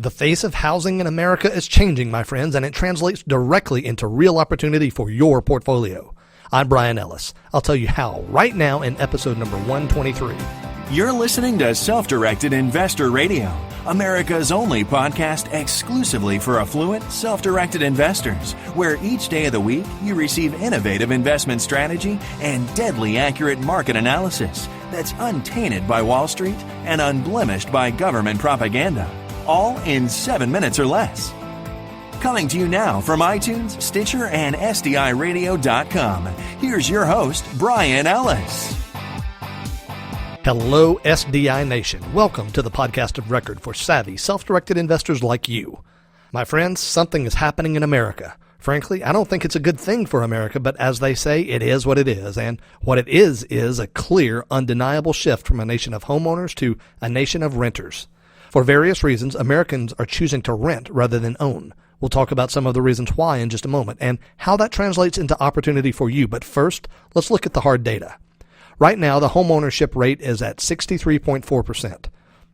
The face of housing in America is changing, my friends, and it translates directly into real opportunity for your portfolio. I'm Bryan Ellis. I'll tell you how right now in episode number 123. You're listening to Self-Directed Investor Radio, America's only podcast exclusively for affluent, self-directed investors, where each day of the week you receive innovative investment strategy and deadly accurate market analysis that's untainted by Wall Street and unblemished by government propaganda. All in 7 minutes or less. Coming to you now from iTunes, Stitcher, and SDIRadio.com. Here's your host, Bryan Ellis. Hello, SDI Nation. Welcome to the podcast of record for savvy, self-directed investors like you. My friends, something is happening in America. Frankly, I don't think it's a good thing for America, but as they say, it is what it is. And what it is a clear, undeniable shift from a nation of homeowners to a nation of renters. For various reasons, Americans are choosing to rent rather than own. We'll talk about some of the reasons why in just a moment and how that translates into opportunity for you. But first, let's look at the hard data. Right now, the homeownership rate is at 63.4%.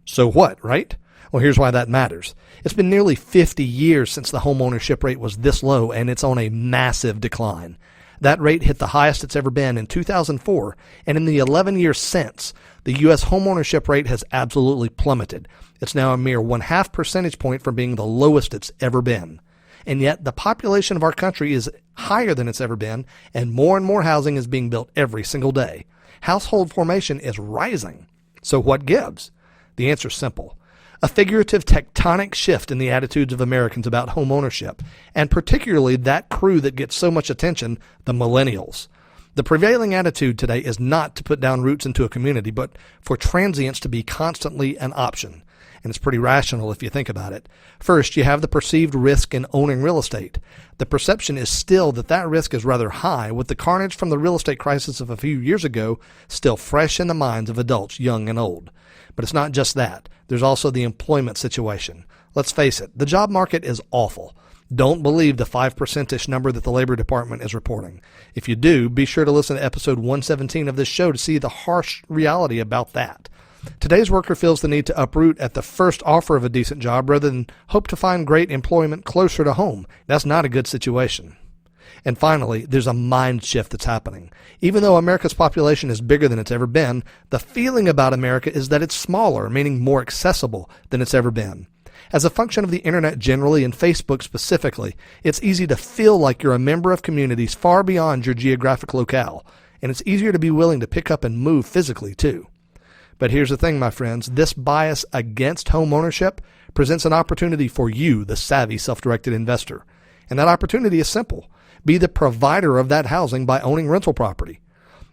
So what, right? Well, here's why that matters. It's been nearly 50 years since the homeownership rate was this low, and it's on a massive decline. That rate hit the highest it's ever been in 2004, and in the 11 years since, the U.S. homeownership rate has absolutely plummeted. It's now a mere 0.5 percentage point from being the lowest it's ever been. And yet, the population of our country is higher than it's ever been, and more housing is being built every single day. Household formation is rising. So what gives? The answer is simple. A figurative tectonic shift in the attitudes of Americans about home ownership, and particularly that crew that gets so much attention, the millennials. The prevailing attitude today is not to put down roots into a community, but for transients to be constantly an option. And it's pretty rational if you think about it. First, you have the perceived risk in owning real estate. The perception is still that risk is rather high, with the carnage from the real estate crisis of a few years ago still fresh in the minds of adults, young and old. But it's not just that. There's also the employment situation. Let's face it, the job market is awful. Don't believe the 5%-ish number that the Labor Department is reporting. If you do, be sure to listen to episode 117 of this show to see the harsh reality about that. Today's worker feels the need to uproot at the first offer of a decent job rather than hope to find great employment closer to home. That's not a good situation. And finally, there's a mind shift that's happening. Even though America's population is bigger than it's ever been, the feeling about America is that it's smaller, meaning more accessible than it's ever been. As a function of the internet generally and Facebook specifically, it's easy to feel like you're a member of communities far beyond your geographic locale, and it's easier to be willing to pick up and move physically too. But here's the thing, my friends, this bias against home ownership presents an opportunity for you, the savvy, self-directed investor. And that opportunity is simple. Be the provider of that housing by owning rental property.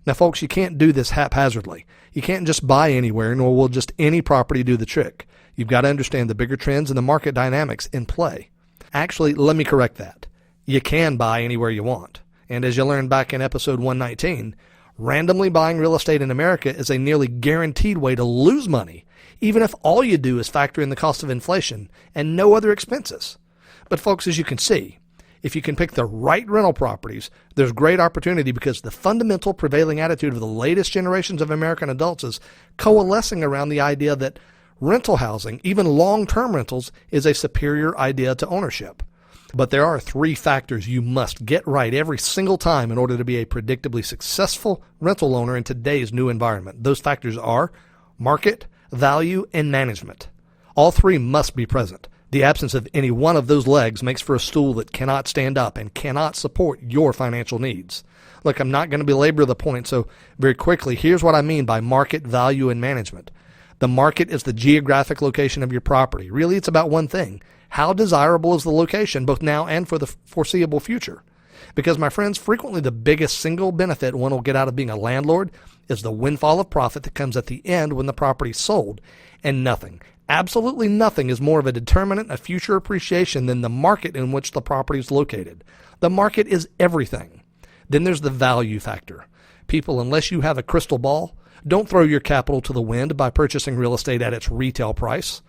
Now, folks, you can't do this haphazardly. You can't just buy anywhere, nor will just any property do the trick. You've got to understand the bigger trends and the market dynamics in play. Actually, let me correct that. You can buy anywhere you want. And as you learned back in episode 119, randomly buying real estate in America is a nearly guaranteed way to lose money, even if all you do is factor in the cost of inflation and no other expenses. But folks, as you can see, if you can pick the right rental properties, there's great opportunity because the fundamental prevailing attitude of the latest generations of American adults is coalescing around the idea that rental housing, even long-term rentals, is a superior idea to ownership. But there are 3 factors you must get right every single time in order to be a predictably successful rental owner in today's new environment. Those factors are market, value, and management. All 3 must be present. The absence of any one of those legs makes for a stool that cannot stand up and cannot support your financial needs. Look, I'm not going to belabor the point, so very quickly, here's what I mean by market, value, and management. The market is the geographic location of your property. Really, it's about one thing. How desirable is the location, both now and for the foreseeable future? Because, my friends, frequently the biggest single benefit one will get out of being a landlord is the windfall of profit that comes at the end when the property's sold. And nothing, absolutely nothing, is more of a determinant of future appreciation than the market in which the property is located. The market is everything. Then there's the value factor. People, unless you have a crystal ball, don't throw your capital to the wind by purchasing real estate at its retail price.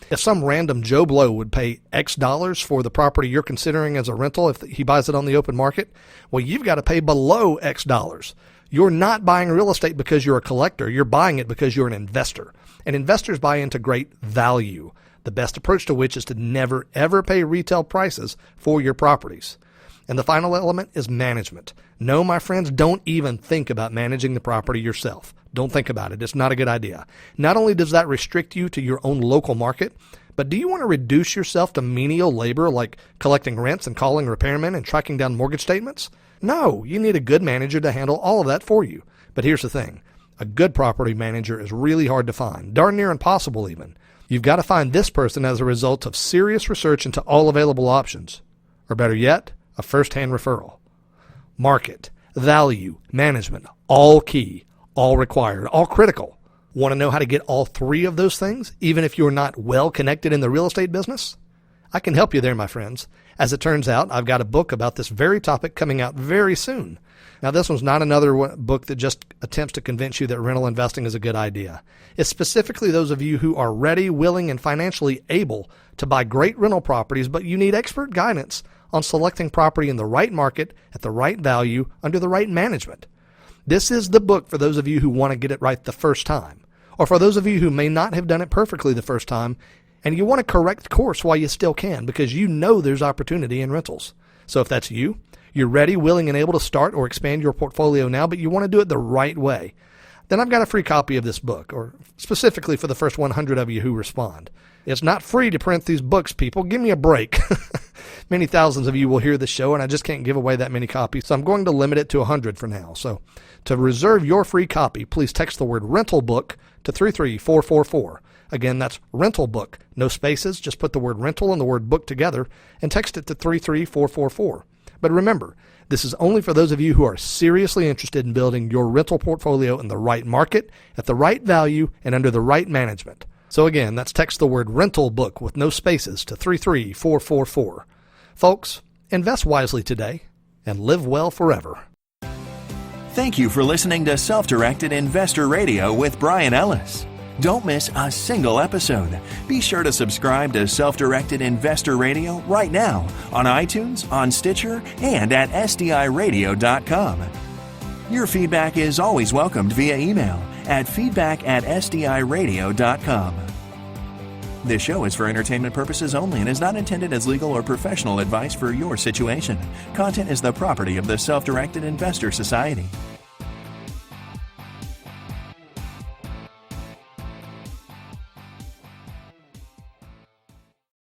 If some random Joe Blow would pay X dollars for the property you're considering as a rental if he buys it on the open market, well, you've got to pay below X dollars. You're not buying real estate because you're a collector. You're buying it because you're an investor. And investors buy into great value. the best approach to which is to never ever pay retail prices for your properties. And the final element is management. No, my friends, don't even think about managing the property yourself. Don't think about it. It's not a good idea. Not only does that restrict you to your own local market, but do you want to reduce yourself to menial labor like collecting rents and calling repairmen and tracking down mortgage statements? No, you need a good manager to handle all of that for you. But here's the thing. A good property manager is really hard to find, darn near impossible even. You've got to find this person as a result of serious research into all available options. Or better yet, a first-hand referral. Market, value, management, all key, all required, all critical. Want to know how to get all three of those things, even if you're not well connected in the real estate business? I can help you there, my friends. As it turns out, I've got a book about this very topic coming out very soon. Now, this one's not another book that just attempts to convince you that rental investing is a good idea. It's specifically those of you who are ready, willing, and financially able to buy great rental properties, but you need expert guidance on selecting property in the right market, at the right value, under the right management. This is the book for those of you who want to get it right the first time, or for those of you who may not have done it perfectly the first time, and you want to correct course while you still can because you know there's opportunity in rentals. So if that's you, you're ready, willing, and able to start or expand your portfolio now, but you want to do it the right way, then I've got a free copy of this book, or specifically for the first 100 of you who respond. It's not free to print these books, people. Give me a break. Many thousands of you will hear the show, and I just can't give away that many copies, so I'm going to limit it to 100 for now. So to reserve your free copy, please text the word rental book to 33444. Again, that's rental book. No spaces, just put the word rental and the word book together and text it to 33444. But remember, this is only for those of you who are seriously interested in building your rental portfolio in the right market, at the right value, and under the right management. So again, that's text the word rental book with no spaces to 33444. Folks, invest wisely today and live well forever. Thank you for listening to Self-Directed Investor Radio with Bryan Ellis. Don't miss a single episode. Be sure to subscribe to Self-Directed Investor Radio right now on iTunes, on Stitcher, and at SDIRadio.com. Your feedback is always welcomed via email at feedback@SDIRadio.com. This show is for entertainment purposes only and is not intended as legal or professional advice for your situation. Content is the property of the Self-Directed Investor Society.